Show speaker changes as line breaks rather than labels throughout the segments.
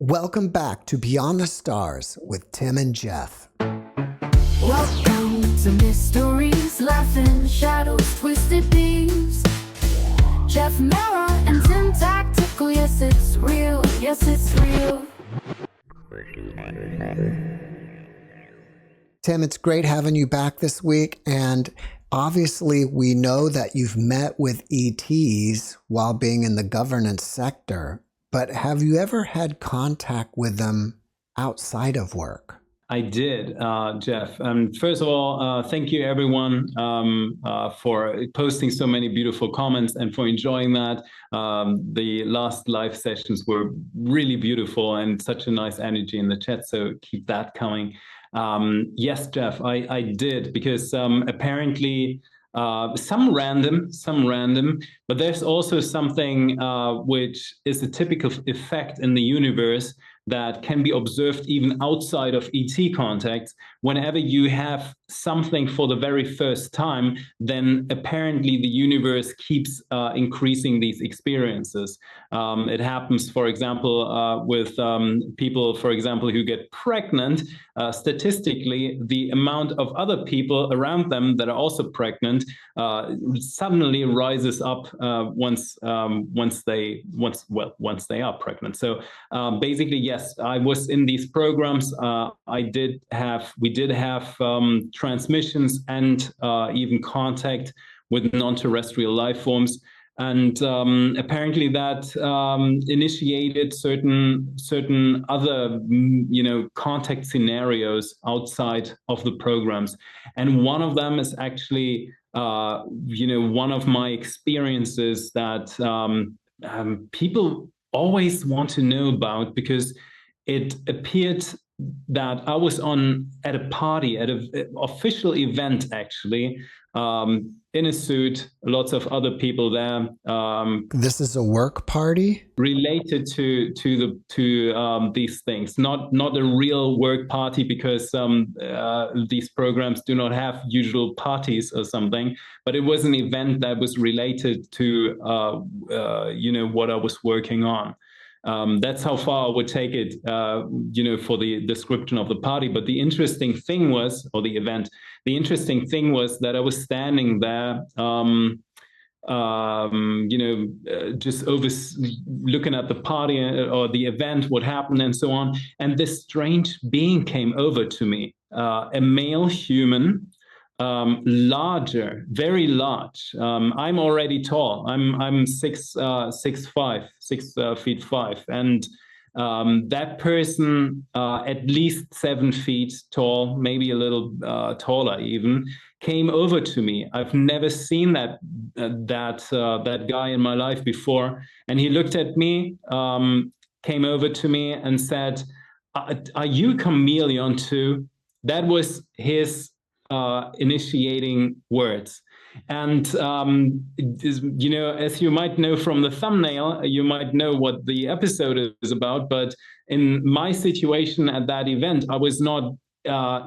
Welcome back to Beyond the Stars with Tim and Jeff.
Welcome to mysteries, laughing shadows, twisted beams. JeffMara and Tim Tactical, yes it's real, yes it's real.
Tim, it's great having you back this week, and obviously we know that you've met with ETs while being in the governance sector, but have you ever had contact with them outside of work?
I did, Jeff. First of all, thank you everyone for posting so many beautiful comments and for enjoying that. The last live sessions were really beautiful and such a nice energy in the chat, so keep that coming. Yes, Jeff, I did, because apparently some random, but there's also something which is a typical effect in the universe that can be observed even outside of ET contacts. Whenever you have something for the very first time, then apparently the universe keeps increasing these experiences. It happens, for example, with people, for example, who get pregnant. Statistically, the amount of other people around them that are also pregnant suddenly rises up once they are pregnant. So basically, yes, I was in these programs. We did have transmissions and even contact with non-terrestrial life forms. And apparently that initiated certain other, contact scenarios outside of the programs. And one of them is actually, one of my experiences that people always want to know about, because it appeared that I was at a party, at an official event, actually, in a suit, lots of other people there.
This is a work party?
Related to these things, not a real work party, because these programs do not have usual parties or something, but it was an event that was related to what I was working on. That's how far I would take it, for the description of the party. But the interesting thing was, or the event, the interesting thing was that I was standing there, just looking at the party or the event, what happened and so on. And this strange being came over to me, a male human, larger, very large. I'm already tall. I'm 6'5", 6'5", and that person, at least 7 feet tall, maybe a little taller even, came over to me. I've never seen that guy in my life before, and he looked at me, came over to me, and said, "Are you a chameleon too?" That was his initiating words. And as you might know from the thumbnail, you might know what the episode is about. But in my situation at that event, I was not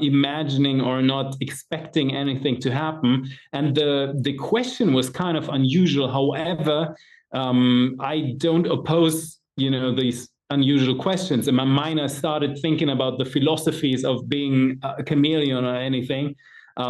imagining or not expecting anything to happen, and the question was kind of unusual. However, I don't oppose these unusual questions. In my mind, I started thinking about the philosophies of being a chameleon or anything.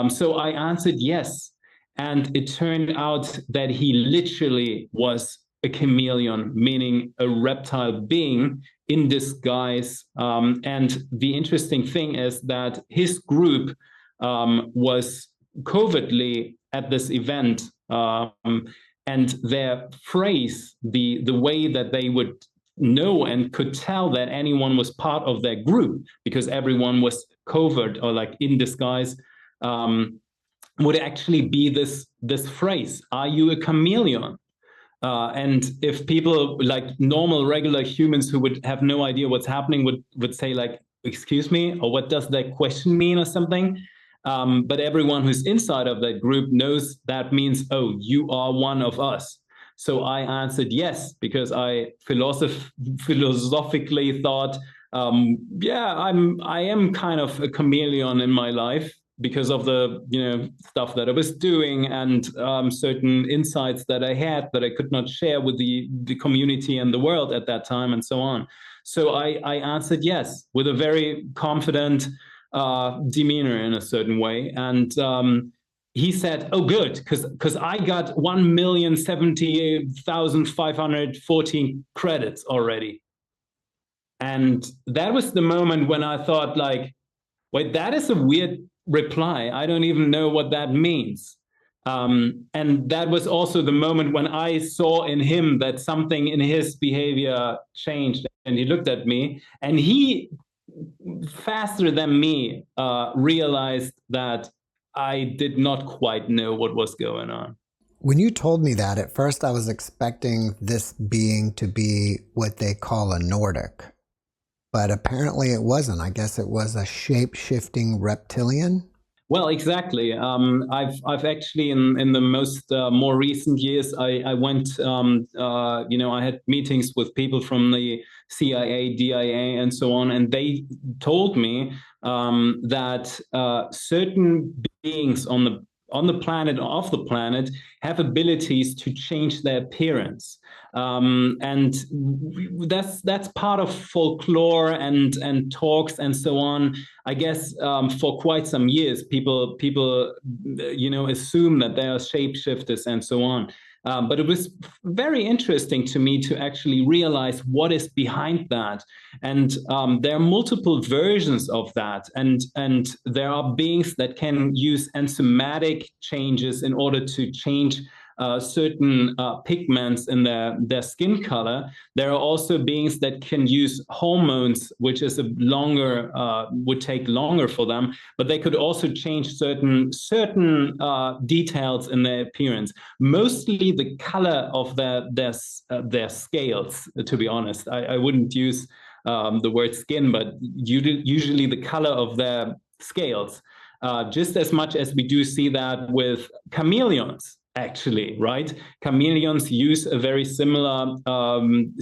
So I answered yes. And it turned out that he literally was a chameleon, meaning a reptile being in disguise. And the interesting thing is that his group was covertly at this event. And their phrase, the way that they would know and could tell that anyone was part of their group, because everyone was covert or like in disguise, would actually be this phrase, "Are you a chameleon?" And if people, like normal, regular humans who would have no idea what's happening, would say like, "Excuse me," or "What does that question mean?" or something. But everyone who's inside of that group knows that means, "Oh, you are one of us." So I answered yes, because I philosophically thought, I am kind of a chameleon in my life, because of the stuff that I was doing and certain insights that I had that I could not share with the community and the world at that time, and so on. So I answered yes with a very confident demeanor in a certain way. And he said, "Oh, good, because I got 1,078,514 credits already." And that was the moment when I thought, like, wait, that is a weird reply. I don't even know what that means. And that was also the moment when I saw in him that something in his behavior changed. And he looked at me, and he, faster than me, realized that I did not quite know what was going on.
When you told me that, at first I was expecting this being to be what they call a Nordic, but apparently it wasn't. I guess it was a shape-shifting reptilian.
Well, exactly. I've actually in the most more recent years, I went, I had meetings with people from the CIA, DIA, and so on, and they told me that certain beings on the planet, off the planet, have abilities to change their appearance. And that's part of folklore and talks and so on. I guess for quite some years, people assume that they are shapeshifters and so on. But it was very interesting to me to actually realize what is behind that. And there are multiple versions of that. And there are beings that can use enzymatic changes in order to change certain pigments in their skin color. There are also beings that can use hormones, which is would take longer for them, but they could also change certain details in their appearance. Mostly the color of their scales, to be honest. I wouldn't use the word skin, but usually the color of their scales, just as much as we do see that with chameleons. Actually, right? Chameleons use a very similar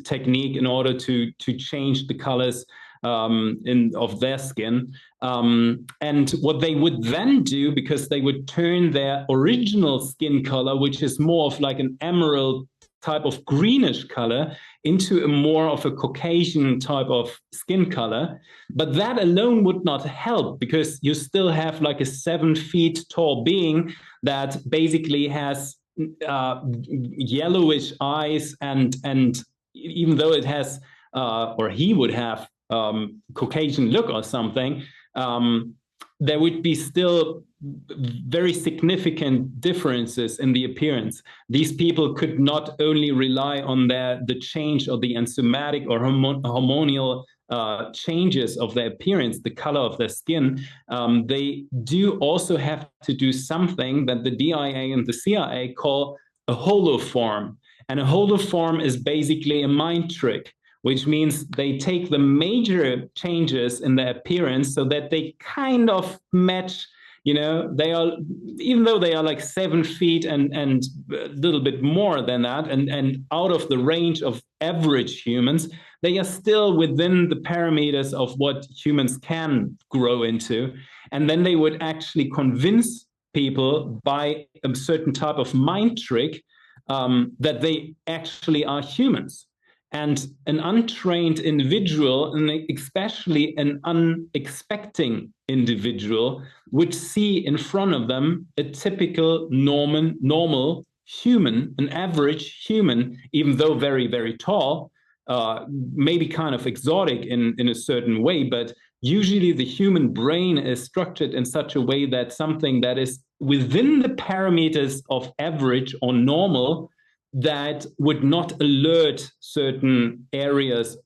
technique in order to change the colors of their skin. And what they would then do, because they would turn their original skin color, which is more of like an emerald type of greenish color, into a more of a Caucasian type of skin color. But that alone would not help, because you still have like a 7 feet tall being that basically has yellowish eyes, and even though it has or he would have Caucasian look or something, there would be still very significant differences in the appearance. These people could not only rely on the change or the enzymatic or hormonal changes of their appearance, the color of their skin. They do also have to do something that the DIA and the CIA call a holoform. And a holoform is basically a mind trick, which means they take the major changes in their appearance so that they kind of match. They are, even though they are like 7 feet and a little bit more than that, and out of the range of average humans, they are still within the parameters of what humans can grow into. And then they would actually convince people by a certain type of mind trick that they actually are humans. And an untrained individual, and especially an unexpecting individual, would see in front of them a typical normal human, an average human, even though very, very tall, maybe kind of exotic in a certain way. But usually the human brain is structured in such a way that something that is within the parameters of average or normal, that would not alert certain areas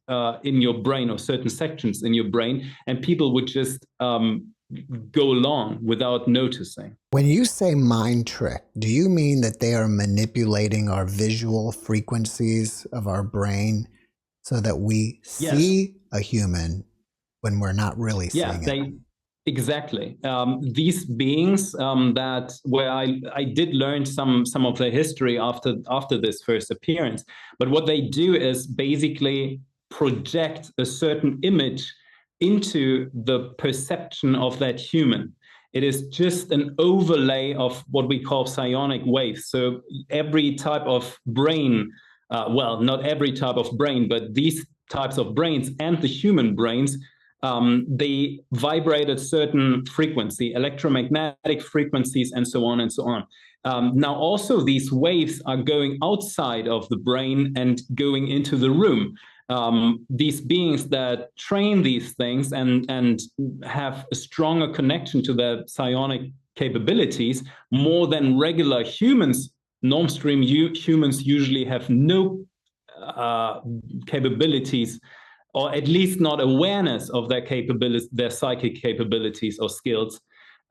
in your brain or certain sections in your brain, and people would just go along without noticing.
When you say mind trick, do you mean that they are manipulating our visual frequencies of our brain so that we see a human when we're not really seeing it?
Exactly. These beings where I did learn some of their history after this first appearance, but what they do is basically project a certain image into the perception of that human. It is just an overlay of what we call psionic waves. So every type of brain, well, not every type of brain, but these types of brains and the human brains, they vibrate at certain frequency, electromagnetic frequencies, and so on and so on. Now, also, these waves are going outside of the brain and going into the room. These beings that train these things and have a stronger connection to their psionic capabilities, more than regular humans, normstream humans usually have no capabilities, or at least not awareness of their capabilities, their psychic capabilities or skills.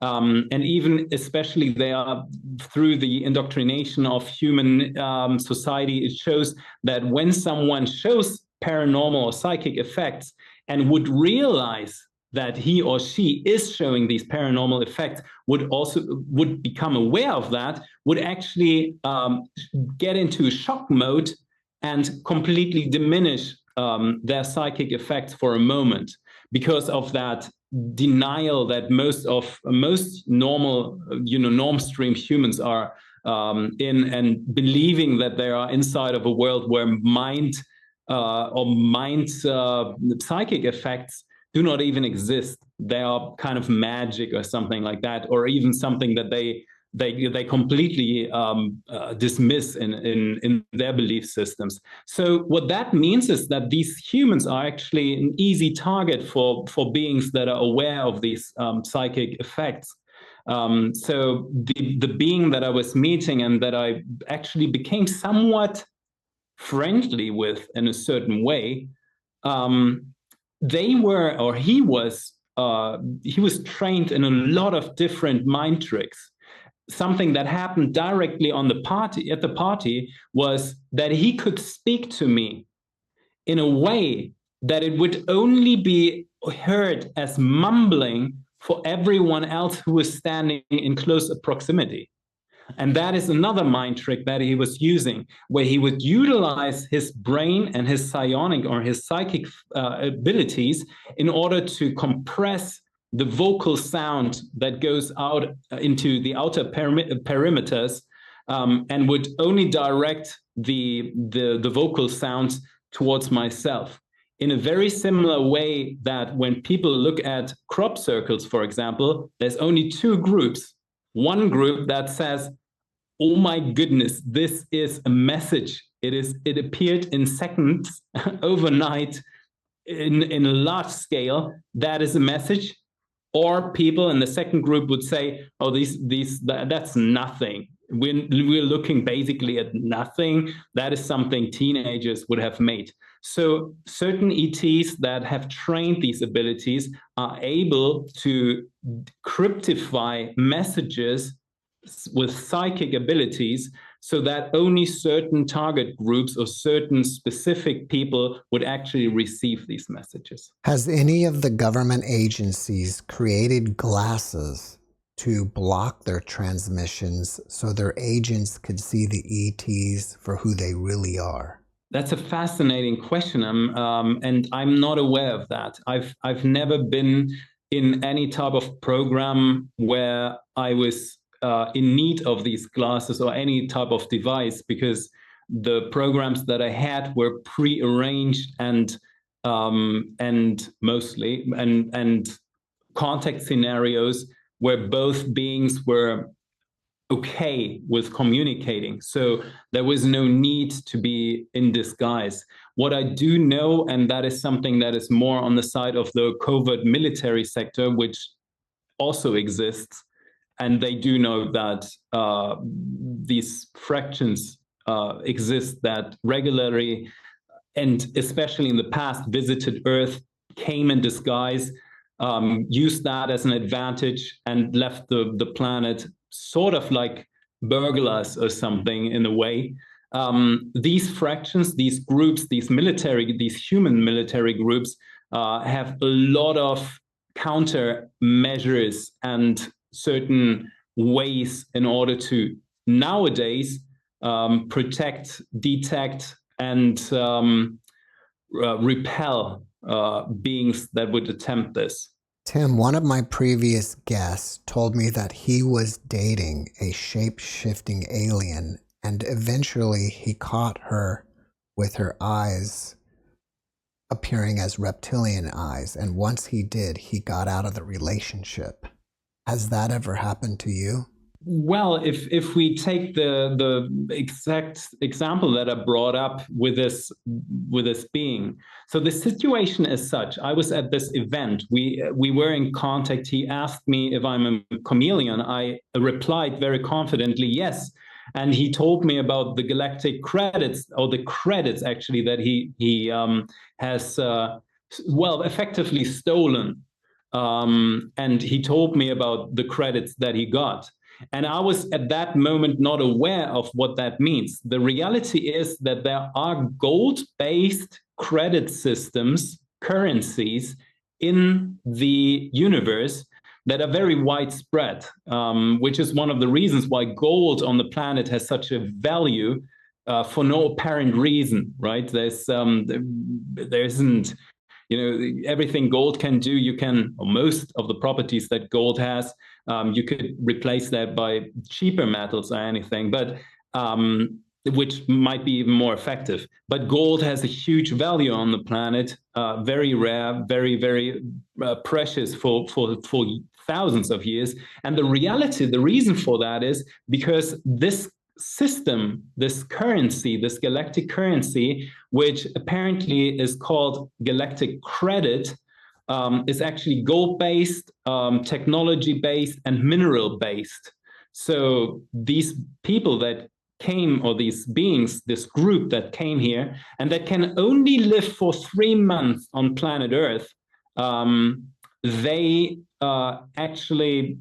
And even especially they are through the indoctrination of human society, it shows that when someone shows paranormal or psychic effects and would realize that he or she is showing these paranormal effects, would become aware of that, would actually get into shock mode and completely diminish their psychic effects for a moment, because of that denial that most normal, normstream humans are in, and believing that they are inside of a world where mind psychic effects do not even exist. They are kind of magic or something like that, or even something that they completely dismiss in their belief systems. So what that means is that these humans are actually an easy target for beings that are aware of these psychic effects. So the being that I was meeting and that I actually became somewhat friendly with in a certain way, he was trained in a lot of different mind tricks. Something that happened directly at the party was that he could speak to me in a way that it would only be heard as mumbling for everyone else who was standing in close proximity. And that is another mind trick that he was using, where he would utilize his brain and his psionic or his psychic abilities in order to compress the vocal sound that goes out into the outer perimeters, and would only direct the vocal sounds towards myself. In a very similar way that when people look at crop circles, for example, there's only two groups. One group that says, oh my goodness, this is a message. It appeared in seconds overnight in a large scale. That is a message. Or people in the second group would say, oh, that's nothing. We're looking basically at nothing. That is something teenagers would have made. So certain ETs that have trained these abilities are able to cryptify messages with psychic abilities, so that only certain target groups or certain specific people would actually receive these messages.
Has any of the government agencies created glasses to block their transmissions so their agents could see the ETs for who they really are?
That's a fascinating question, and I'm not aware of that. I've never been in any type of program where I was in need of these glasses or any type of device, because the programs that I had were pre-arranged and mostly contact scenarios where both beings were okay with communicating. So there was no need to be in disguise. What I do know, and that is something that is more on the side of the covert military sector, which also exists, and they do know that these fractions exist that regularly, and especially in the past, visited Earth, came in disguise, used that as an advantage, and left the planet sort of like burglars or something in a way. These fractions, these groups, these human military groups have a lot of countermeasures and certain ways in order to nowadays protect, detect, and repel beings that would attempt this.
Tim, one of my previous guests told me that he was dating a shape-shifting alien, and eventually he caught her with her eyes appearing as reptilian eyes, and once he did, he got out of the relationship. Has that ever happened to you?
Well, if we take the exact example that I brought up with this being, so the situation is such: I was at this event. We were in contact. He asked me if I'm a chameleon. I replied very confidently, yes. And he told me about the galactic credits, or the credits actually, that he has effectively stolen. And he told me about the credits that he got. And I was at that moment not aware of what that means. The reality is that there are gold-based credit systems, currencies in the universe that are very widespread, which is one of the reasons why gold on the planet has such a value for no apparent reason, right? There isn't, everything gold can do, you can, or most of the properties that gold has, you could replace that by cheaper metals or anything, but which might be even more effective. But gold has a huge value on the planet, very rare, very, very precious for thousands of years. And the reason for that is because this system, this currency, this galactic currency, which apparently is called galactic credit, is actually gold-based, technology-based, and mineral-based. So these people that came, or these beings, this group that came here, and that can only live for 3 months on planet Earth, they actually,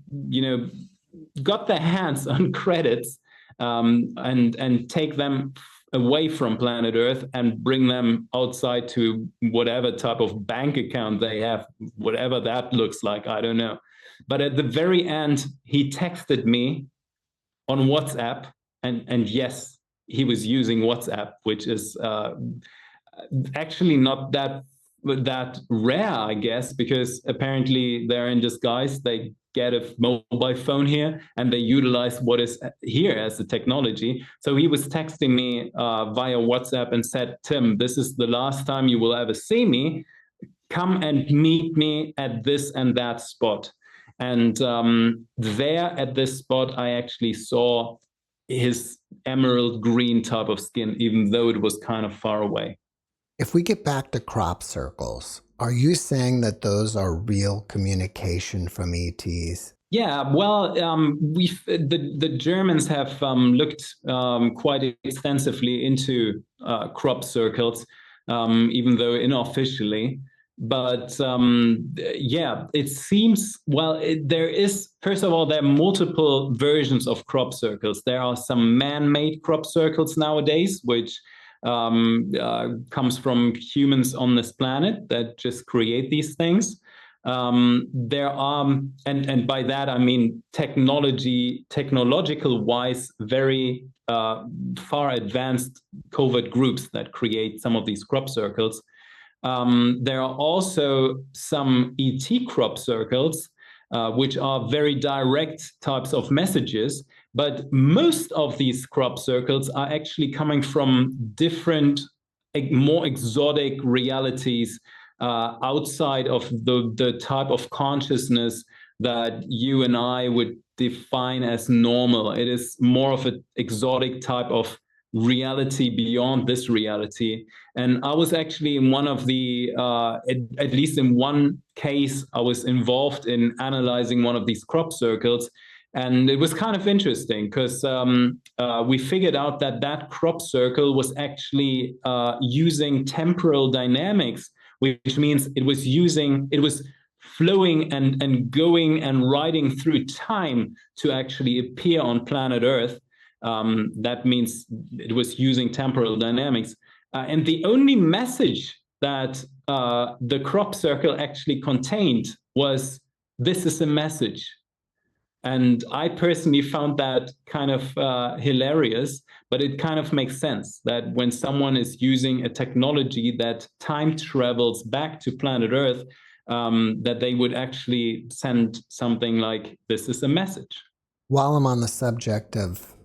got their hands on credits and take them away from planet Earth and bring them outside to whatever type of bank account they have, whatever that looks like, I don't know. But at the very end, he texted me on WhatsApp, and yes, he was using WhatsApp, which is actually not that rare, I guess, because apparently they're in disguise. They get a mobile phone here and they utilize what is here as the technology. So he was texting me via WhatsApp and said, Tim, this is the last time you will ever see me. Come and meet me at this and that spot. And there at this spot, I actually saw his emerald green type of skin, even though it was kind of far away.
If we get back to crop circles, are you saying that those are real communication from ETs?
Yeah, well, the Germans have looked quite extensively into crop circles, even though unofficially. But yeah, it seems, well, there is, first of all, there are multiple versions of crop circles. There are some man-made crop circles nowadays, which comes from humans on this planet that just create these things. There are, and by that I mean technological wise, very far advanced covert groups that create some of these crop circles. There are also some ET crop circles, which are very direct types of messages. But most of these crop circles are actually coming from different, more exotic realities outside of the type of consciousness that you and I would define as normal. It is more of an exotic type of reality beyond this reality. And I was actually in one of the, at least in one case, I was involved in analyzing one of these crop circles. And it was kind of interesting because we figured out that crop circle was actually using temporal dynamics, which means it was flowing and going and riding through time to actually appear on planet Earth. That means it was using temporal dynamics. And the only message that the crop circle actually contained was, this is a message. And I personally found that kind of hilarious, but it kind of makes sense that when someone is using a technology that time travels back to planet Earth, that they would actually send something like, this is a message.
While I'm on the subject of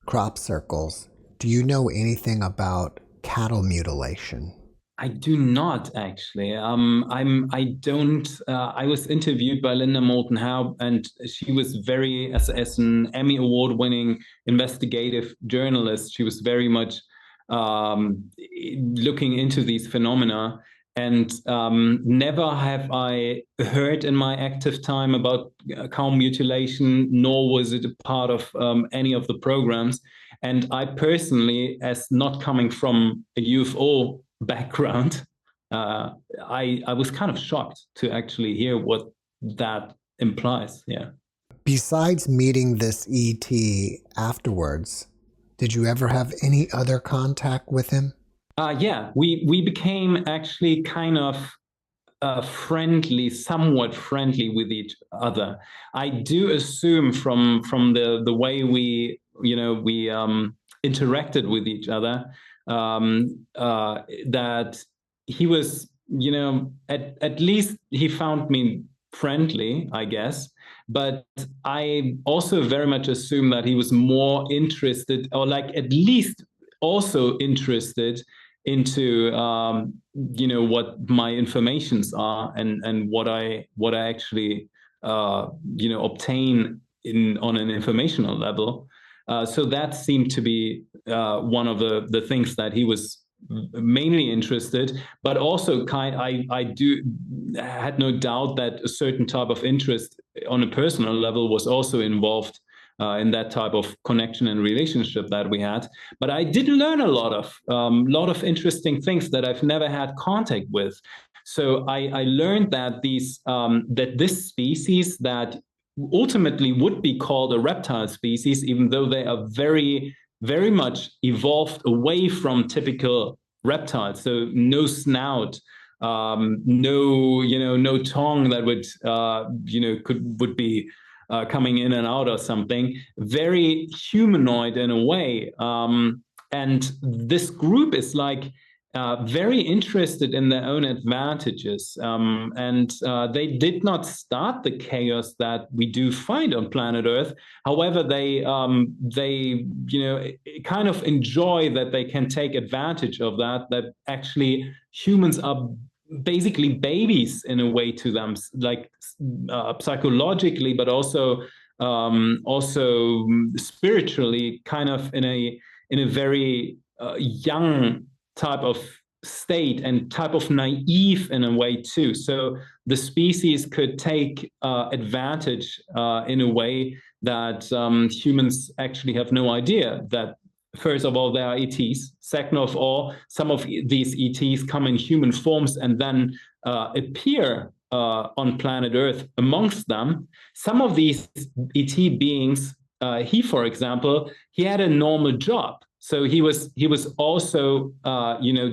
crop circles, do you know anything about cattle mutilation?
I do not actually. I don't. I was interviewed by Linda Moulton Howe, and she was very, as an Emmy Award-winning investigative journalist, she was very much looking into these phenomena. And never have I heard in my active time about cow mutilation, nor was it a part of any of the programs. And I personally, as not coming from a UFO background, I was kind of shocked to actually hear what that implies. Yeah.
Besides meeting this ET afterwards, did you ever have any other contact with him?
Yeah, we became actually kind of friendly, somewhat friendly with each other. I do assume from the way we interacted with each other, that he was, at least he found me friendly, I guess. But I also very much assume that he was more interested, or like at least also interested into what my informations are, and what I actually obtain on an informational level. So that seemed to be one of the things that he was mainly interested, but also I had no doubt that a certain type of interest on a personal level was also involved in that type of connection and relationship that we had. But I did learn a lot of interesting things that I've never had contact with. So I learned that this species that ultimately would be called a reptile species, even though they are very, very much evolved away from typical reptiles. So no snout, no tongue that would be coming in and out or something, very humanoid in a way. And this group is like very interested in their own advantages. And they did not start the chaos that we do find on planet Earth. However, they kind of enjoy that they can take advantage of that actually humans are basically babies in a way to them, like psychologically, but also spiritually, kind of in a very young type of state, and type of naive in a way too. So the species could take advantage in a way that humans actually have no idea that. First of all, there are ETs. Second of all, some of these ETs come in human forms and then appear on planet Earth amongst them. Some of these ET beings, for example, he had a normal job. So he was also,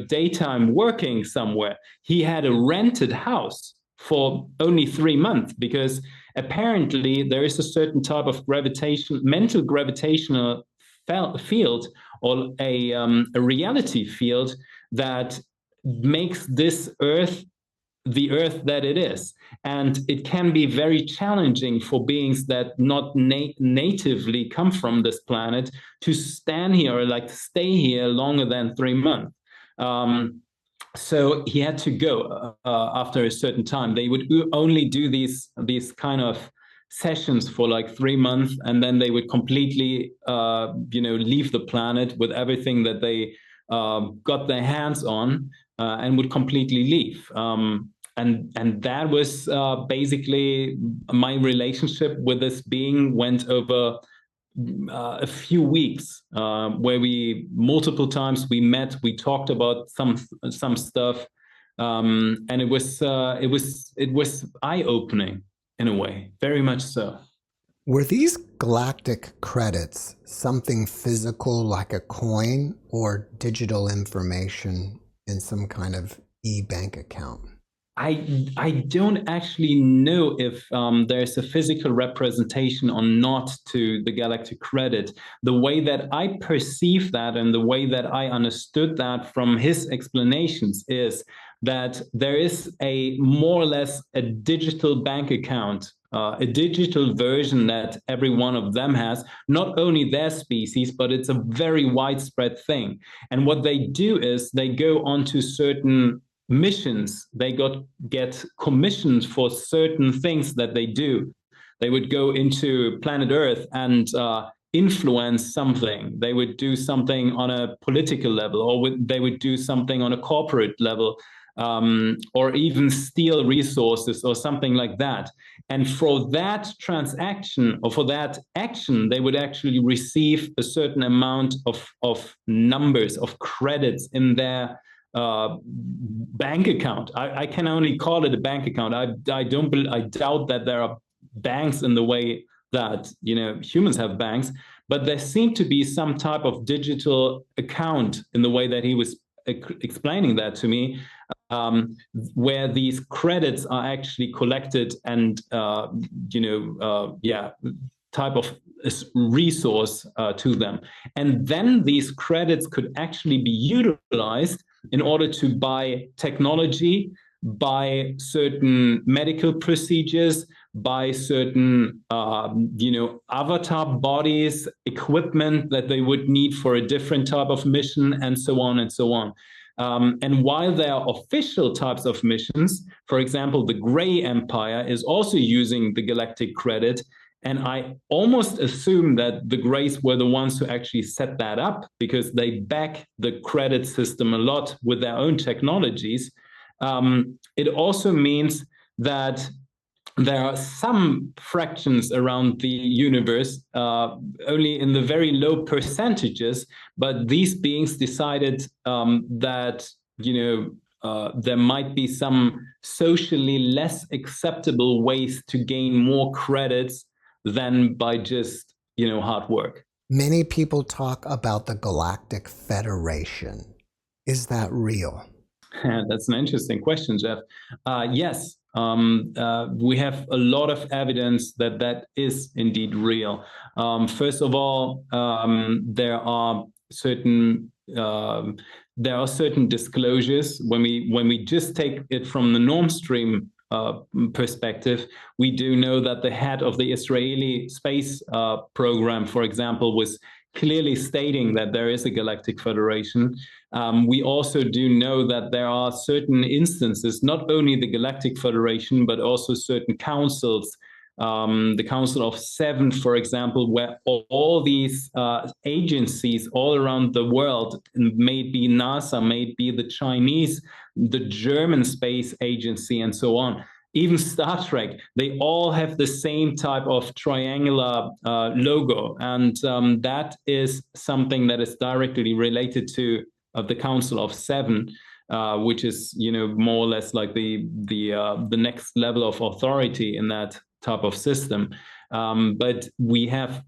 daytime working somewhere. He had a rented house for only 3 months, because apparently there is a certain type of mental gravitational field, or a reality field, that makes this Earth the Earth that it is. And it can be very challenging for beings that not natively come from this planet to stand here, or like stay here longer than 3 months. So he had to go after a certain time. They would only do these kind of sessions for like 3 months, and then they would completely leave the planet with everything that they got their hands on, and would completely leave. And that was basically my relationship with this being. Went over a few weeks, where we multiple times we met, we talked about some stuff, and it was eye-opening in a way, very much so.
Were these galactic credits something physical like a coin, or digital information in some kind of e-bank account?
I don't actually know if there's a physical representation or not to the galactic credit. The way that I perceive that, and the way that I understood that from his explanations, is that there is a more or less a digital bank account, a digital version that every one of them has, not only their species, but it's a very widespread thing. And what they do is they go onto certain missions. They get commissioned for certain things that they do. They would go into planet Earth and influence something. They would do something on a political level, or they would do something on a corporate level, or even steal resources or something like that. And for that transaction or for that action, they would actually receive a certain amount of numbers, of credits in their bank account. I can only call it a bank account. I doubt that there are banks in the way that humans have banks, but there seemed to be some type of digital account in the way that he was explaining that to me, where these credits are actually collected and type of resource to them. And then these credits could actually be utilized in order to buy technology, buy certain medical procedures, buy certain avatar bodies, equipment that they would need for a different type of mission, and so on and so on. And while there are official types of missions, for example, the Grey Empire is also using the galactic credit. And I almost assume that the Greys were the ones who actually set that up, because they back the credit system a lot with their own technologies. It also means that there are some fractions around the universe, only in the very low percentages, but these beings decided that there might be some socially less acceptable ways to gain more credits than by just hard work.
Many people talk about the Galactic Federation. Is that real?
That's an interesting question, Jeff. Yes, we have a lot of evidence that is indeed real. First of all, there are certain disclosures. When we just take it from the norm stream perspective, we do know that the head of the Israeli space program, for example, was clearly stating that there is a Galactic Federation. We also do know that there are certain instances, not only the Galactic Federation, but also certain councils, the Council of Seven, for example, where all these agencies all around the world, maybe NASA, maybe the Chinese, the German Space Agency, and so on, even Star Trek, they all have the same type of triangular logo. And that is something that is directly related to the Council of Seven, which is, more or less like the next level of authority in that type of system. But we have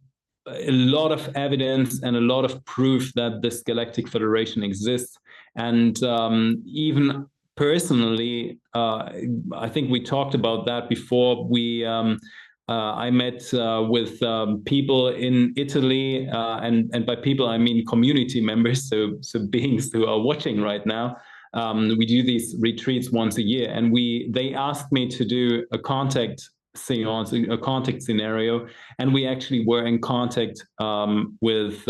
a lot of evidence and a lot of proof that this Galactic Federation exists. And even personally, I think we talked about that before. I met with people in Italy, and by people I mean community members, so beings who are watching right now. We do these retreats once a year, and they asked me to do a contact seance, a contact scenario, and we actually were in contact with.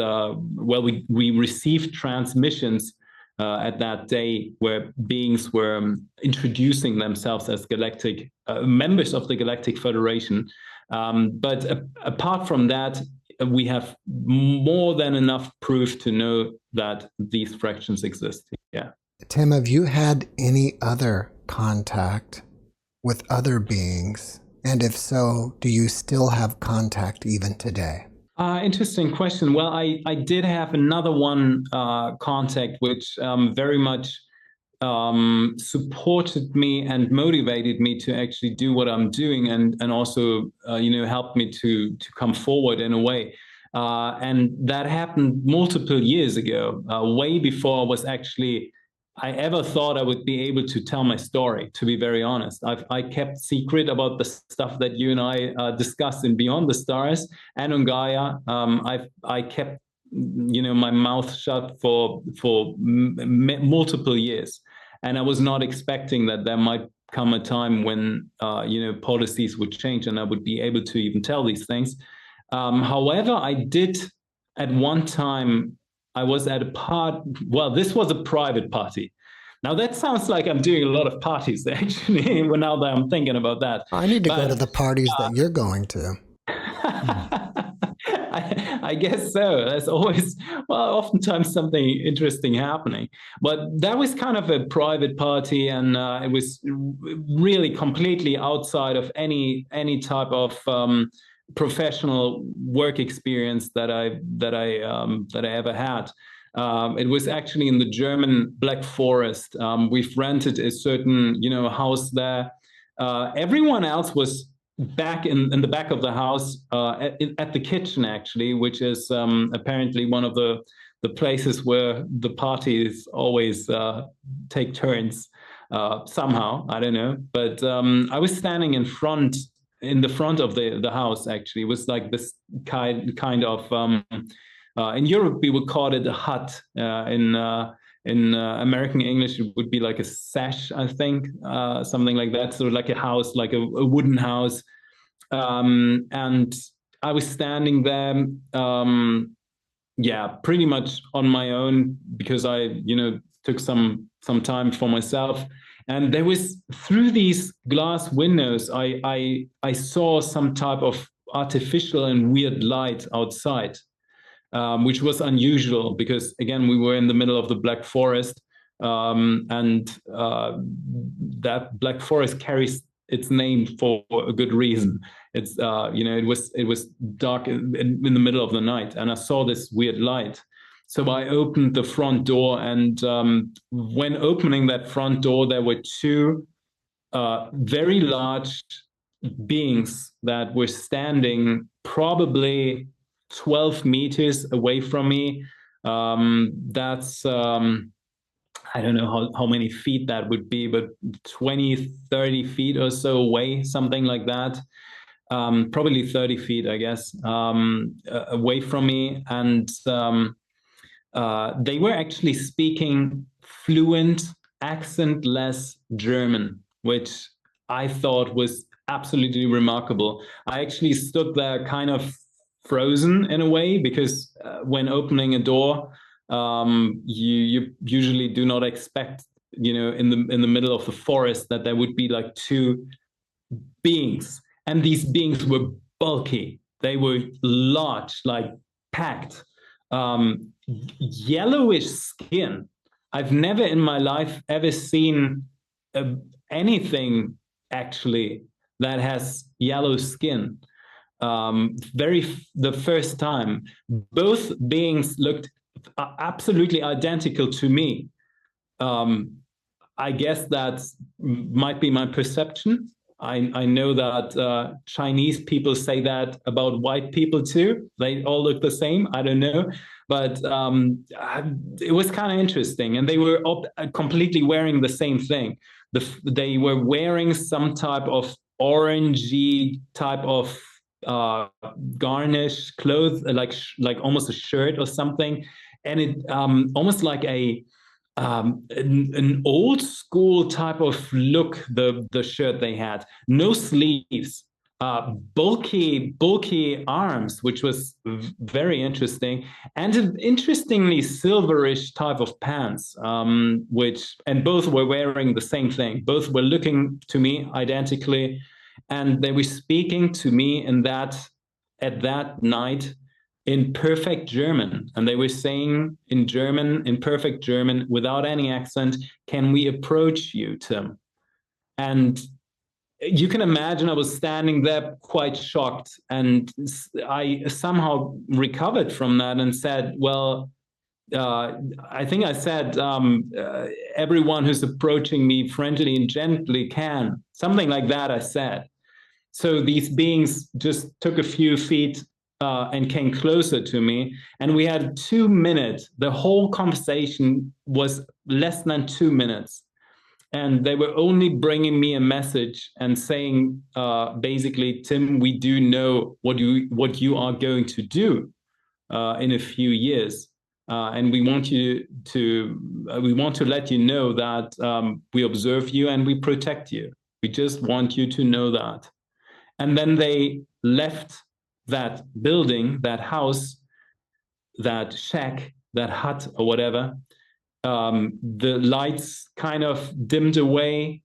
We received transmissions at that day where beings were introducing themselves as galactic members of the Galactic Federation. But apart from that, we have more than enough proof to know that these fractions exist. Yeah.
Tim, have you had any other contact with other beings? And if so, do you still have contact even today?
Interesting question. Well, I did have another one contact, which very much supported me and motivated me to actually do what I'm doing, and also helped me to come forward in a way. And that happened multiple years ago, way before I ever thought I would be able to tell my story, to be very honest. I kept secret about the stuff that you and I discussed in Beyond the Stars and on Gaia. I kept my mouth shut for multiple years. And I was not expecting that there might come a time when, policies would change and I would be able to even tell these things. However, I did at one time, I was at a well, this was a private party. Now that sounds like I'm doing a lot of parties actually, now that I'm thinking about that.
I need to go to the parties that you're going to.
I guess so. There's always, well, oftentimes something interesting happening. But that was kind of a private party, and it was really completely outside of any type of professional work experience that I ever had. It was actually in the German Black Forest. We've rented a certain, house there. Everyone else was back in the back of the house, at the kitchen actually, which is apparently one of the places where the parties always take turns somehow. I don't know, but I was standing in the front of the house. Actually, it was like this kind of in Europe we would call it a hut. In American English, it would be like a sash, I think, something like that. So like a house, like a wooden house. And I was standing there, pretty much on my own, because I, took some time for myself. And there was, through these glass windows, I saw some type of artificial and weird light outside. Which was unusual because, again, we were in the middle of the Black Forest, and that Black Forest carries its name for a good reason. It's it was dark in the middle of the night, and I saw this weird light. So I opened the front door, and when opening that front door, there were two very large beings that were standing probably 12 meters away from me. That's I don't know how many feet that would be, but 20, 30 feet or so away, something like that. Probably 30 feet, I guess, away from me. And they were actually speaking fluent, accentless German, which I thought was absolutely remarkable. I actually stood there kind of frozen in a way, because when opening a door, you usually do not expect, in the middle of the forest, that there would be like two beings, and these beings were bulky. They were large, like packed, yellowish skin. I've never in my life ever seen anything actually that has yellow skin. The first time, both beings looked absolutely identical to me. I guess that might be my perception. I know that Chinese people say that about white people too. They all look the same. I don't know, but it was kind of interesting, and they were completely wearing the same thing. They were wearing some type of orangey type of garnish clothes, like almost a shirt or something, and it almost like an old school type of look. The shirt they had, no sleeves, bulky arms, which was very interesting, and an interestingly silverish type of pants, and both were wearing the same thing. Both were looking to me identically. And they were speaking to me at that night in perfect German. And they were saying in German, in perfect German, without any accent, "Can we approach you, Tim?" And you can imagine I was standing there quite shocked. And I somehow recovered from that and said, well, I think I said, everyone who's approaching me friendly and gently can. Something like that I said. So these beings just took a few feet and came closer to me. And we had 2 minutes. The whole conversation was less than 2 minutes. And they were only bringing me a message and saying, basically, Tim, we do know what you are going to do in a few years. and we want to let you know that we observe you and we protect you. We just want you to know that. And then they left that building, that house, that shack, that hut or whatever. The lights kind of dimmed away,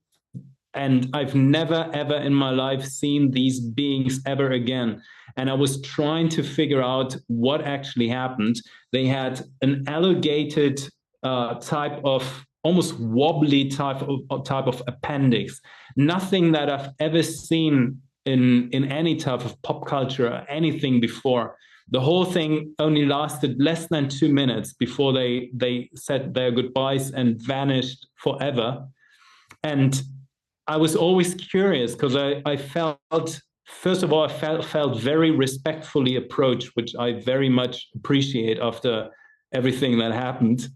and I've never ever in my life seen these beings ever again. And I was trying to figure out what actually happened. They had an elongated type of, almost wobbly type of appendix. Nothing that I've ever seen in any type of pop culture or anything before. The whole thing only lasted less than 2 minutes before they said their goodbyes and vanished forever. And I was always curious because I felt, first of all, I felt very respectfully approached, which I very much appreciate after everything that happened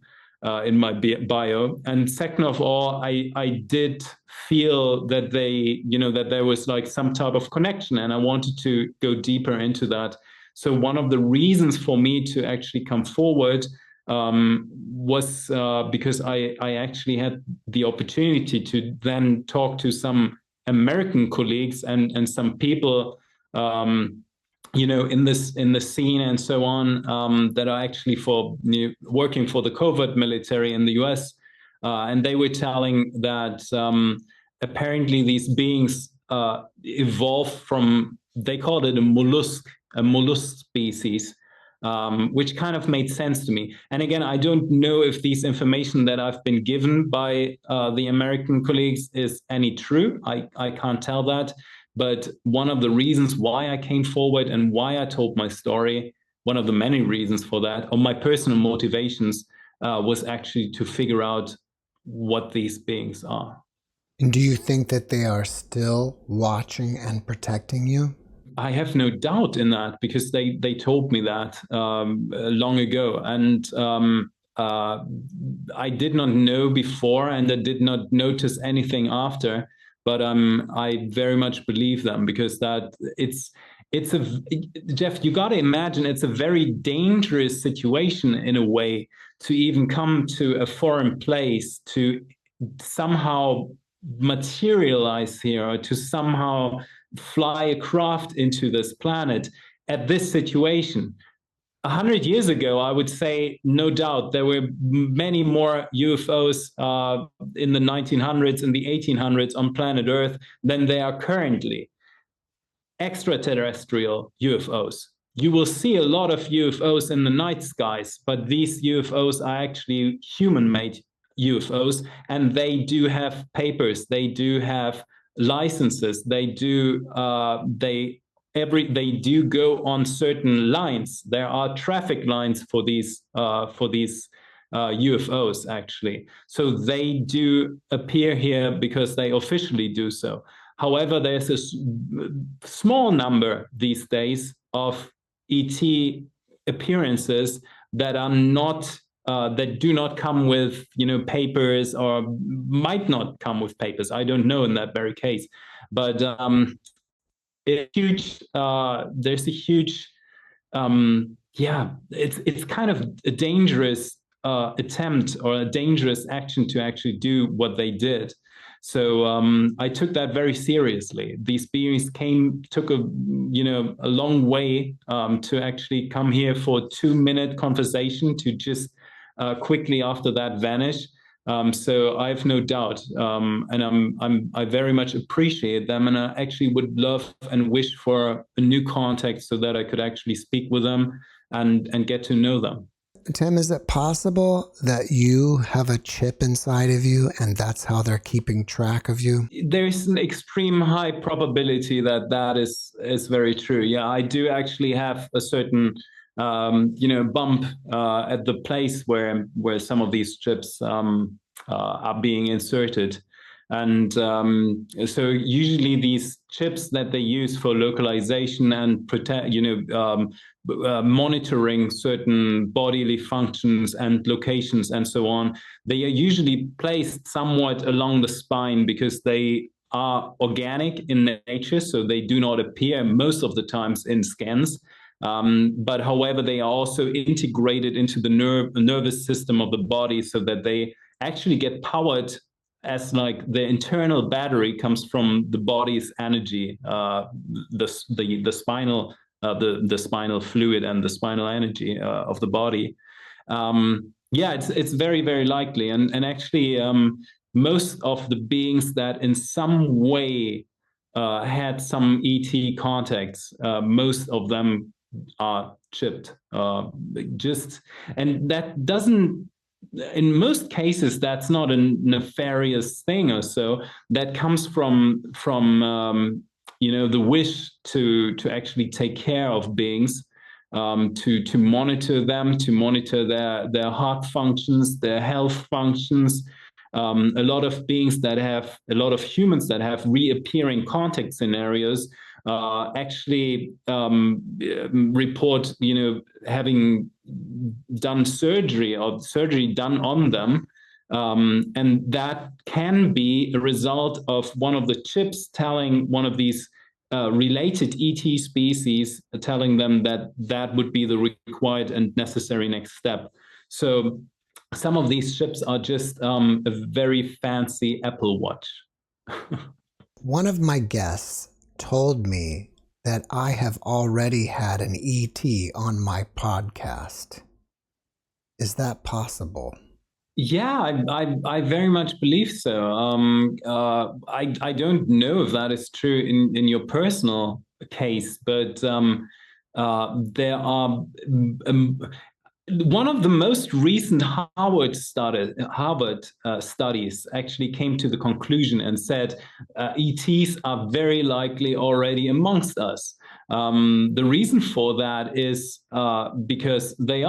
in my bio. And second of all, I did feel that that there was like some type of connection, and I wanted to go deeper into that. So one of the reasons for me to actually come forward was because I actually had the opportunity to then talk to some American colleagues and some people, in the scene and so on, that are actually working for the covert military in the US, and they were telling that apparently these beings evolved from, they called it a mollusk species, which kind of made sense to me. And again, I don't know if these information that I've been given by the American colleagues is any true. I can't tell that. But one of the reasons why I came forward and why I told my story, one of the many reasons for that, or my personal motivations, was actually to figure out what these beings are.
And do you think that they are still watching and protecting you?
I have no doubt in that, because they told me that long ago. And I did not know before, and I did not notice anything after. But I very much believe them, because Jeff, you got to imagine it's a very dangerous situation in a way to even come to a foreign place, to somehow materialize here, or to somehow fly a craft into this planet at this situation. 100 years ago, I would say, no doubt, there were many more UFOs in the 1900s and the 1800s on planet Earth than there are currently. Extraterrestrial UFOs. You will see a lot of UFOs in the night skies, but these UFOs are actually human-made UFOs, and they do have papers, they do have licenses, they do go on certain lines. There are traffic lines for these UFOs, actually. So they do appear here because they officially do so. However, there's a small number these days of ET appearances that are not that do not come with papers, or might not come with papers. I don't know in that very case, but there's a huge it's kind of a dangerous attempt, or a dangerous action to actually do what they did. So I took that very seriously. These beings took a long way to actually come here for a 2-minute conversation, to just quickly after that vanish. So I have no doubt, and I very much appreciate them, and I actually would love and wish for a new contact so that I could actually speak with them and get to know them.
Tim, is it possible that you have a chip inside of you and that's how they're keeping track of you?
There's an extreme high probability that is very true. Yeah, I do actually have a certain bump at the place where some of these chips are being inserted. And so usually these chips that they use for localization and monitoring certain bodily functions and locations and so on, they are usually placed somewhat along the spine, because they are organic in nature, so they do not appear most of the times in scans. But however, they are also integrated into the nervous system of the body, so that they actually get powered as like the internal battery comes from the body's energy, the spinal the spinal fluid and the spinal energy of the body. Yeah, it's very, very likely, and actually most of the beings that in some way had some ET contacts, most of them are chipped. And that doesn't, in most cases, that's not a nefarious thing or so. That comes from the wish to actually take care of beings, to monitor them, to monitor their heart functions, their health functions. A lot of beings that have, a lot of humans that have reappearing contact scenarios actually report, having done surgery or surgery done on them. And that can be a result of one of the chips telling one of these related ET species, telling them that that would be the required and necessary next step. So some of these chips are just a very fancy Apple Watch.
One of my guests told me that I have already had an ET on my podcast. Is that possible?
Yeah, I very much believe so. I don't know if that is true in your personal case, but there are one of the most recent Harvard studies actually came to the conclusion and said ETs are very likely already amongst us. The reason for that is because there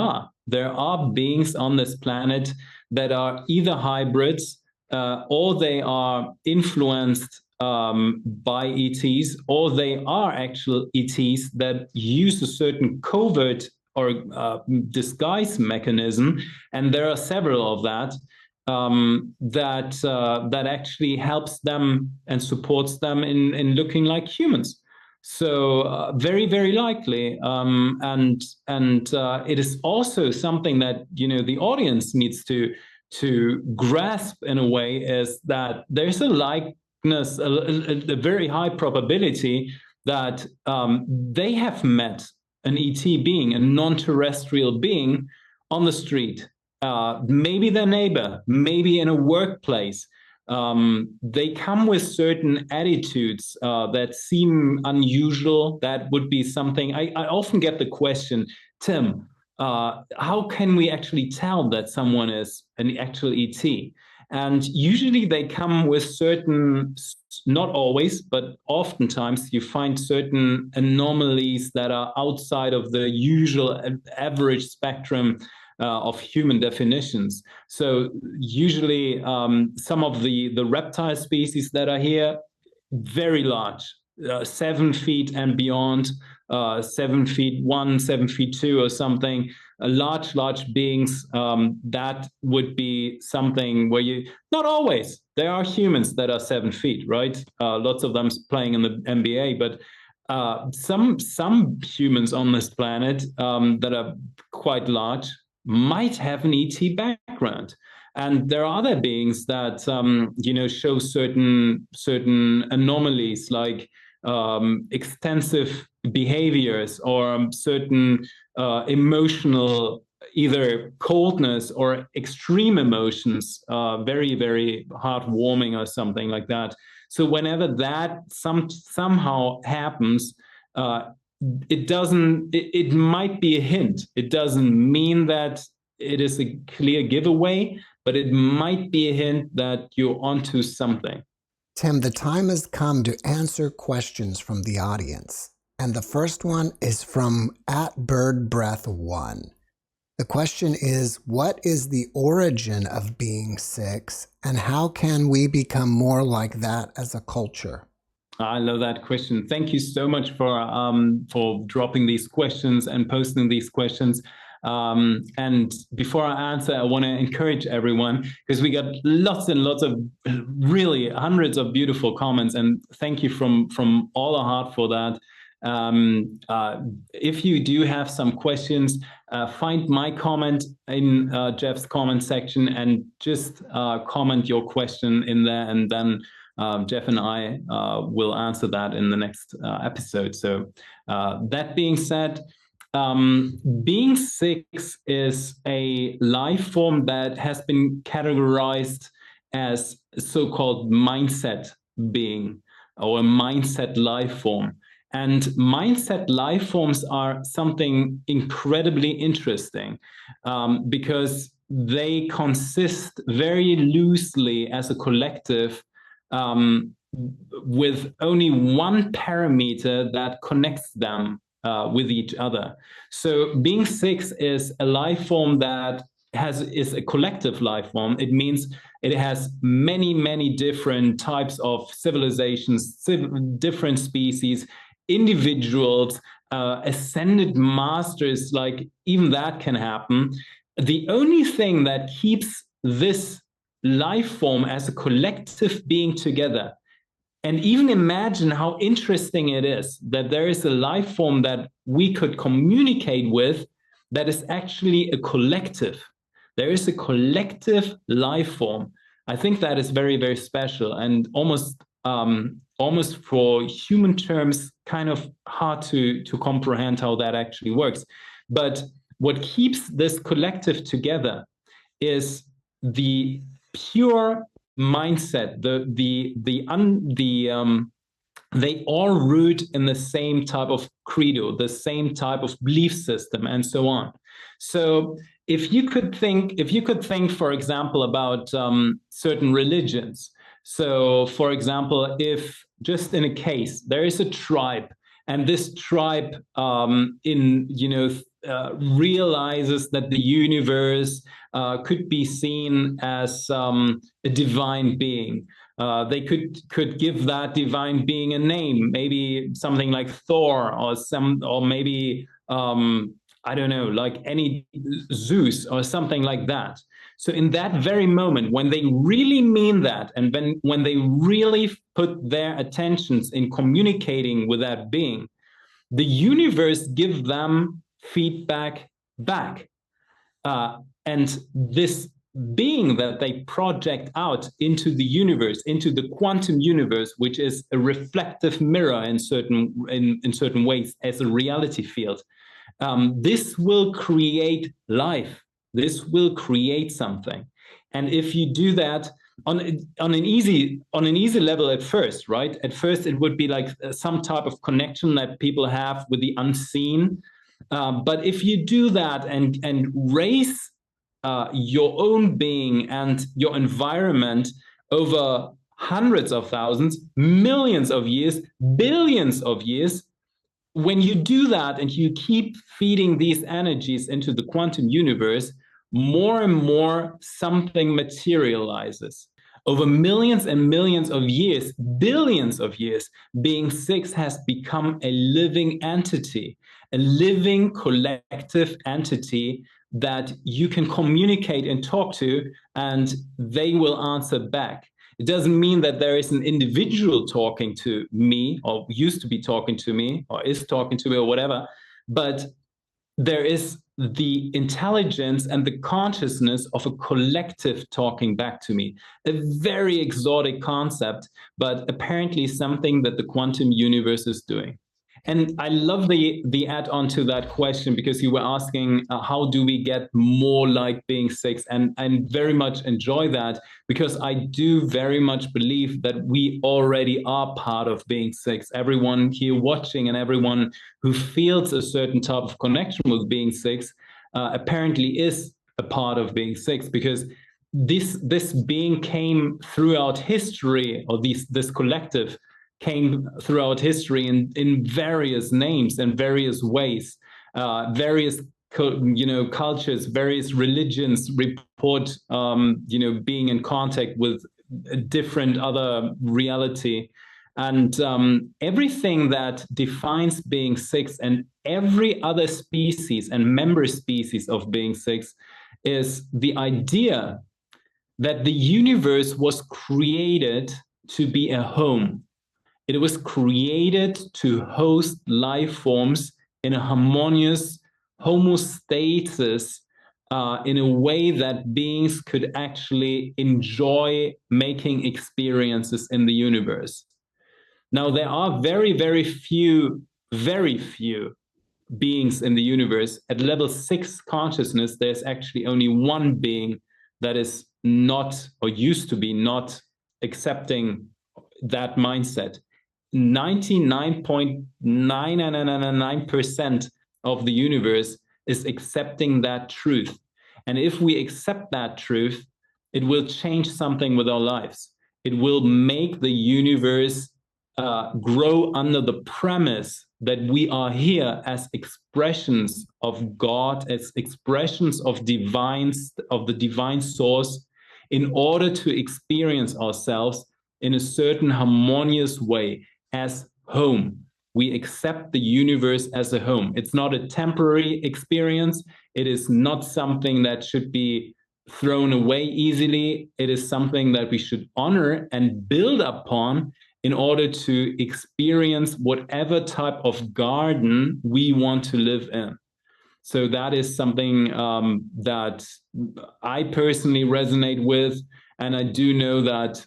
are beings on this planet that are either hybrids or they are influenced by ETs, or they are actual ETs that use a certain covert or disguise mechanism, and there are several of that that actually helps them and supports them in looking like humans. So very, very likely, and it is also something that the audience needs to grasp in a way, is that there's a likeness, a very high probability that they have met an ET being, a non-terrestrial being on the street, maybe their neighbor, maybe in a workplace. They come with certain attitudes that seem unusual. That would be something. I often get the question, Tim, how can we actually tell that someone is an actual ET? And usually they come with certain, not always, but oftentimes you find certain anomalies that are outside of the usual average spectrum of human definitions. So usually some of the reptile species that are here, very large, 7 feet and beyond, 7 feet 1, 7 feet 2 or something, large beings. That would be something where not always, there are humans that are 7 feet, right? Lots of them playing in the NBA, but some humans on this planet that are quite large might have an ET background. And there are other beings that show certain anomalies, like extensive behaviors or certain emotional, either coldness or extreme emotions, very, very heartwarming or something like that. So whenever that somehow happens, it might be a hint. It doesn't mean that it is a clear giveaway, but it might be a hint that you're onto something.
Tim, the time has come to answer questions from the audience. And the first one is from @BirdBreath1. The question is, what is the origin of being 6, and how can we become more like that as a culture?
I love that question. Thank you so much for dropping these questions and posting these questions. And before I answer, I want to encourage everyone, because we got lots and lots of, really hundreds of beautiful comments, and thank you from all our heart for that. If you do have some questions, find my comment in Jeff's comment section and just comment your question in there, and then Jeff and I will answer that in the next episode. So that being said, being six is a life form that has been categorized as a so-called mindset being, or a mindset life form. And mindset life forms are something incredibly interesting because they consist very loosely as a collective with only one parameter that connects them with each other. So being six is a life form that is a collective life form. It means it has many, many different types of civilizations, different species, individuals, ascended masters, like even that can happen. The only thing that keeps this life form as a collective being together, and even imagine how interesting it is that there is a life form that we could communicate with that is actually a collective. There is a collective life form. I think that is very, very special, and almost for human terms, kind of hard to comprehend how that actually works. But what keeps this collective together is the pure mindset, they all root in the same type of credo, the same type of belief system, and so on. So if you could think, for example, about certain religions. So, for example, if just in a case there is a tribe, and this tribe realizes that the universe could be seen as a divine being. They could give that divine being a name, maybe something like Thor, or maybe I don't know, like any Zeus or something like that. So in that very moment, when they really mean that, and when they really put their attentions in communicating with that being, the universe gives them feedback back. And this being that they project out into the universe, into the quantum universe, which is a reflective mirror in certain ways as a reality field, this will create life. This will create something. And if you do that on an easy level at first, right? At first, it would be like some type of connection that people have with the unseen. But if you do that and raise your own being and your environment over hundreds of thousands, millions of years, billions of years, when you do that and you keep feeding these energies into the quantum universe, more and more something materializes. Over millions and millions of years, billions of years, being six has become a living entity, a living collective entity that you can communicate and talk to, and they will answer back. It doesn't mean that there is an individual talking to me, or used to be talking to me, or is talking to me, or whatever, but there is the intelligence and the consciousness of a collective talking back to me. A very exotic concept, but apparently something that the quantum universe is doing. And I love the add-on to that question, because you were asking how do we get more like being six, and I very much enjoy that, because I do very much believe that we already are part of being six. Everyone here watching and everyone who feels a certain type of connection with being six apparently is a part of being six, because this being came throughout history, or this collective came throughout history in various names and various ways. Various cultures, various religions report being in contact with a different other reality. And everything that defines being six and every other species and member species of being six is the idea that the universe was created to be a home. It was created to host life forms in a harmonious homeostasis, in a way that beings could actually enjoy making experiences in the universe. Now, there are very few beings in the universe. At level 6 consciousness, there's actually only one being that is not, or used to be not, accepting that mindset. 99.999% of the universe is accepting that truth. And if we accept that truth, it will change something with our lives. It will make the universe grow under the premise that we are here as expressions of God, as expressions of the divine source, in order to experience ourselves in a certain harmonious way as home. We accept the universe as a home. It's not a temporary experience. It is not something that should be thrown away easily. It is something that we should honor and build upon in order to experience whatever type of garden we want to live in. So that is something that I personally resonate with. And I do know that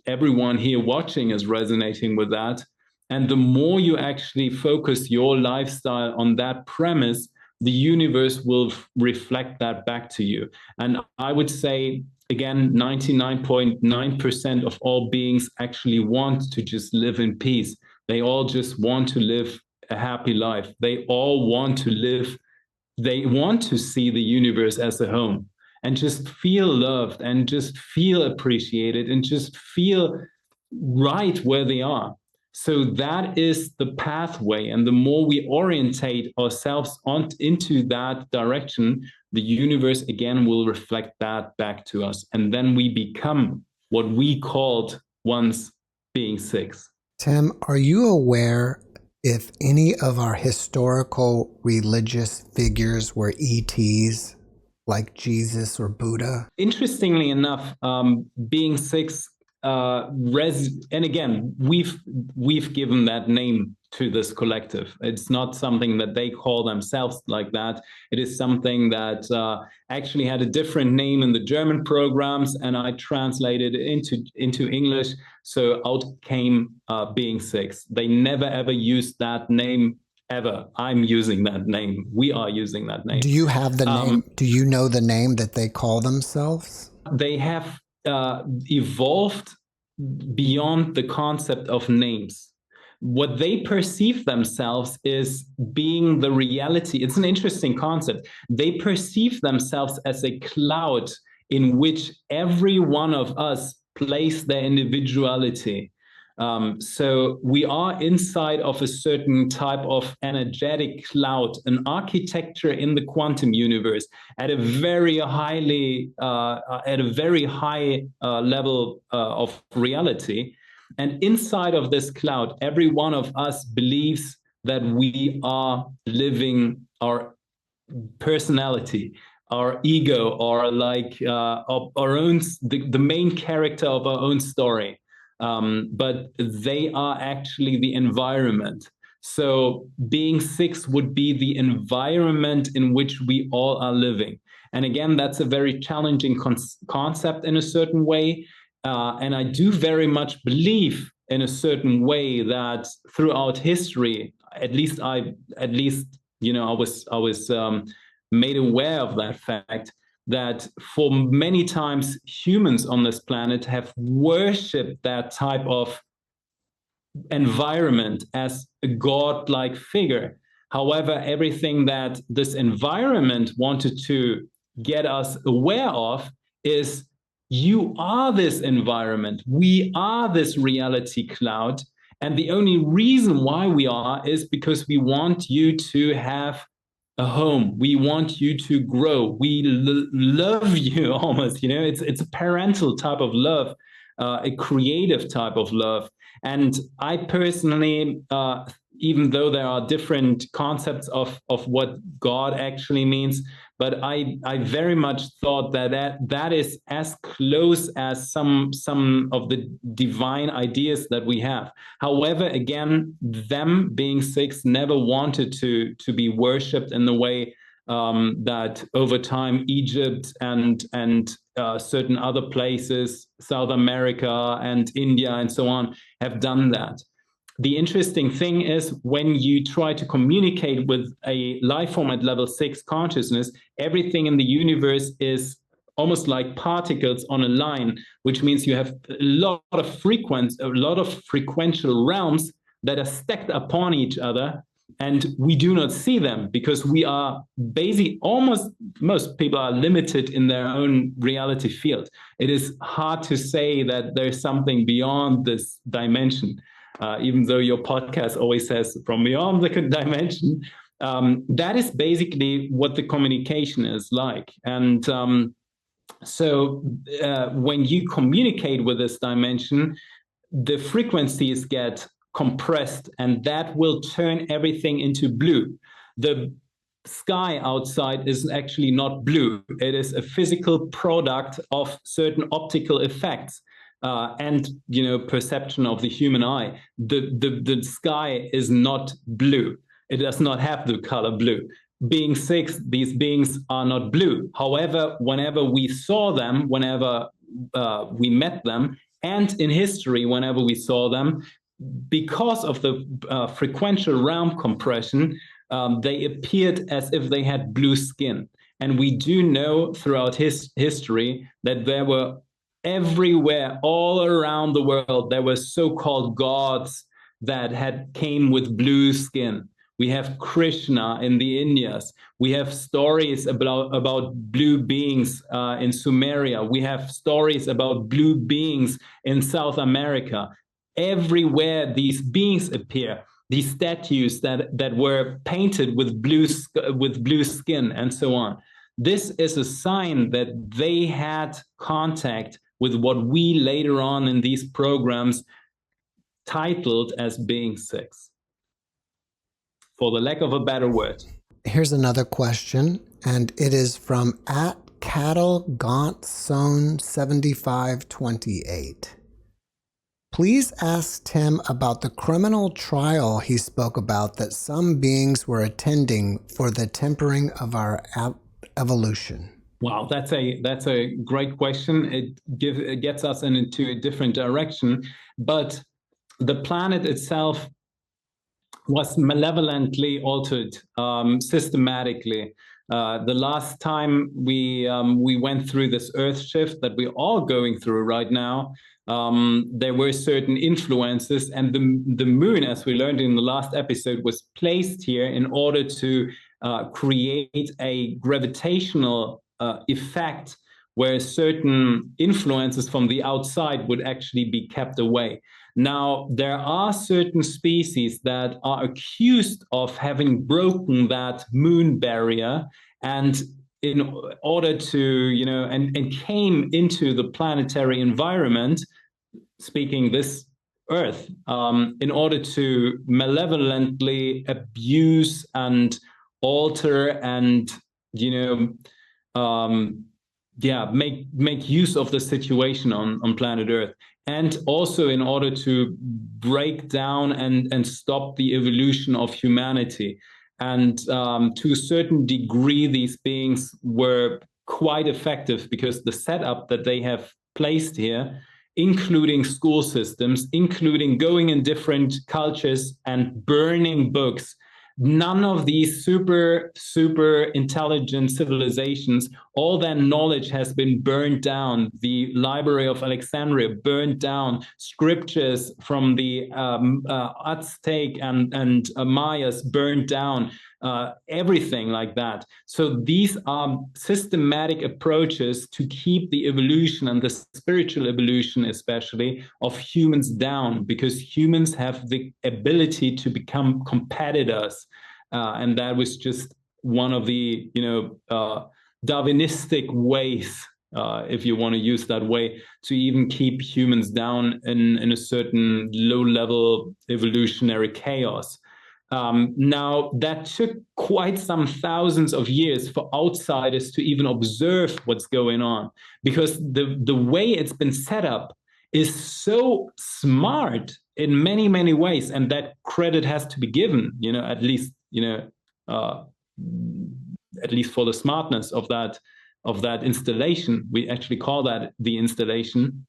everyone here watching is resonating with that. And the more you actually focus your lifestyle on that premise, the universe will reflect that back to you. And I would say, again, 99.9% of all beings actually want to just live in peace. They all just want to live a happy life. They all want to live, they want to see the universe as a home and just feel loved and just feel appreciated and just feel right where they are. So that is the pathway. And the more we orientate ourselves into that direction, the universe again will reflect that back to us. And then we become what we called once being 6.
Tim, are you aware if any of our historical religious figures were ETs, like Jesus or Buddha?
Interestingly enough, being 6, and again, we've given that name to this collective. It's not something that they call themselves like that. It is something that actually had a different name in the German programs, and I translated it into English. So out came being 6. They never ever used that name ever. I'm using that name. We are using that name.
Do you have the name? Do you know the name that they call themselves?
They have evolved beyond the concept of names. What they perceive themselves is being the reality. It's an interesting concept. They perceive themselves as a cloud in which every one of us plays their individuality. So we are inside of a certain type of energetic cloud, an architecture in the quantum universe at a very high level of reality. And inside of this cloud, every one of us believes that we are living our personality, our ego, or like our own, the main character of our own story. But they are actually the environment. So being 6 would be the environment in which we all are living. And again, that's a very challenging concept in a certain way. And I do very much believe in a certain way that throughout history, I was made aware of that fact, that for many times humans on this planet have worshipped that type of environment as a godlike figure. However, everything that this environment wanted to get us aware of is, you are this environment. We are this reality cloud. And the only reason why we are is because we want you to have a home. We want you to grow. We love you almost, it's a parental type of love, a creative type of love. And I personally, even though there are different concepts of what God actually means, but I very much thought that is as close as some of the divine ideas that we have. However, again, them being six never wanted to be worshipped in the way that over time Egypt and certain other places, South America and India and so on, have done that. The interesting thing is when you try to communicate with a life form at level 6 consciousness, everything in the universe is almost like particles on a line, which means you have a lot of frequential realms that are stacked upon each other, and we do not see them because we are basically most people are limited in their own reality field. It is hard to say that there's something beyond this dimension. Even though your podcast always says from beyond the dimension, that is basically what the communication is like. And so when you communicate with this dimension, the frequencies get compressed, and that will turn everything into blue. The sky outside is actually not blue. It is a physical product of certain optical effects. And perception of the human eye. The sky is not blue. It does not have the color blue. Being six, these beings are not blue. However, whenever we saw them, whenever we met them, and in history, whenever we saw them, because of the frequential realm compression, they appeared as if they had blue skin. And we do know throughout history that there were everywhere, all around the world, there were so-called gods that came with blue skin. We have Krishna in the Indias. We have stories about blue beings in Sumeria. We have stories about blue beings in South America. Everywhere these beings appear, these statues that were painted with blue skin and so on. This is a sign that they had contact with what we later on in these programs titled as being six, for the lack of a better word.
Here's another question, and it is from @CattleGauntZone7528. Please ask Tim about the criminal trial he spoke about that some beings were attending for the tempering of our evolution.
Wow, that's a great question. It gets us into a different direction, but the planet itself was malevolently altered systematically. The last time we went through this Earth shift that we're all going through right now, there were certain influences, and the moon, as we learned in the last episode, was placed here in order to create a gravitational effect where certain influences from the outside would actually be kept away. Now, there are certain species that are accused of having broken that moon barrier, and in order to, and came into the planetary environment, speaking this Earth, in order to malevolently abuse and alter and, make use of the situation on planet Earth. And also in order to break down and stop the evolution of humanity. And to a certain degree, these beings were quite effective because the setup that they have placed here, including school systems, including going in different cultures and burning books, none of these super intelligent civilizations, all their knowledge has been burned down. The Library of Alexandria burned down. Scriptures from the Aztec and Mayas burned down. Everything like that. So these are systematic approaches to keep the evolution and the spiritual evolution, especially, of humans down, because humans have the ability to become competitors. And that was just one of the, Darwinistic ways, if you want to use that way, to even keep humans down in a certain low-level evolutionary chaos. Now, that took quite some thousands of years for outsiders to even observe what's going on, because the way it's been set up is so smart in many, many ways, and that credit has to be given, at least for the smartness of that installation. We actually call that the installation.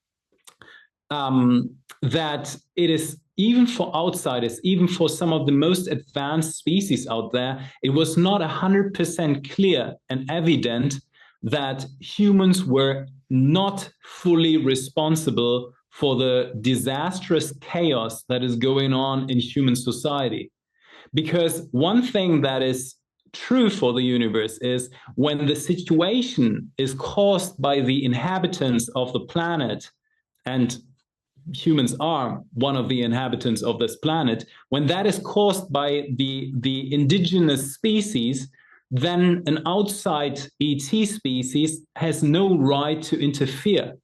That it is, even for outsiders, even for some of the most advanced species out there, it was not 100% clear and evident that humans were not fully responsible for the disastrous chaos that is going on in human society. Because one thing that is true for the universe is, when the situation is caused by the inhabitants of the planet, and humans are one of the inhabitants of this planet, when that is caused by the indigenous species, then an outside ET species has no right to interfere.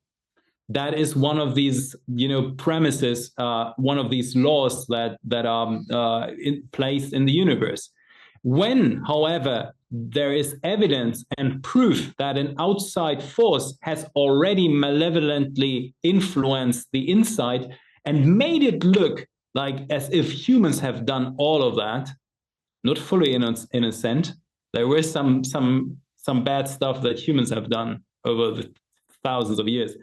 That is one of these, premises, one of these laws that are in place in the universe. When, however, there is evidence and proof that an outside force has already malevolently influenced the inside and made it look like as if humans have done all of that, not fully innocent. There were some bad stuff that humans have done over the thousands of years.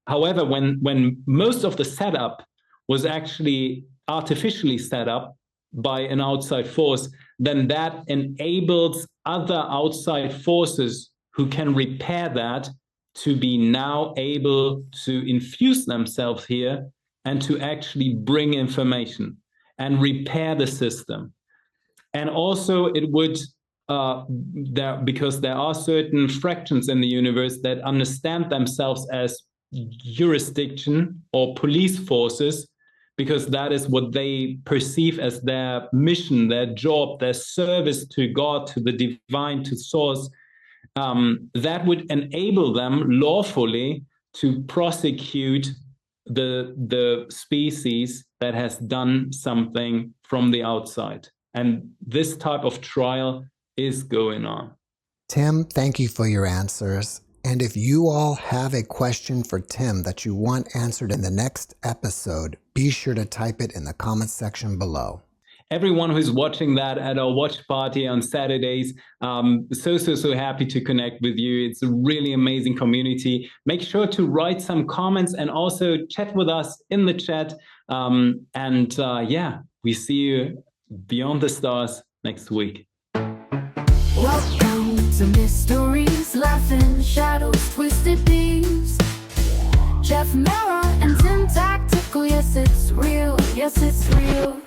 However, when most of the setup was actually artificially set up by an outside force, then that enables other outside forces who can repair that to be now able to infuse themselves here and to actually bring information and repair the system. And also it would, because there are certain fractions in the universe that understand themselves as jurisdiction or police forces, because that is what they perceive as their mission, their job, their service to God, to the divine, to source, that would enable them lawfully to prosecute the species that has done something from the outside. And this type of trial is going on.
Tim, thank you for your answers. And if you all have a question for Tim that you want answered in the next episode, be sure to type it in the comments section below.
Everyone who's watching that at our watch party on Saturdays, so happy to connect with you. It's a really amazing community. Make sure to write some comments and also chat with us in the chat. We see you beyond the stars next week.
Welcome to Mysteries, Laughing Shadows, Twisted Beams. JeffMara and Tim Tactical, yes it's real, yes it's real.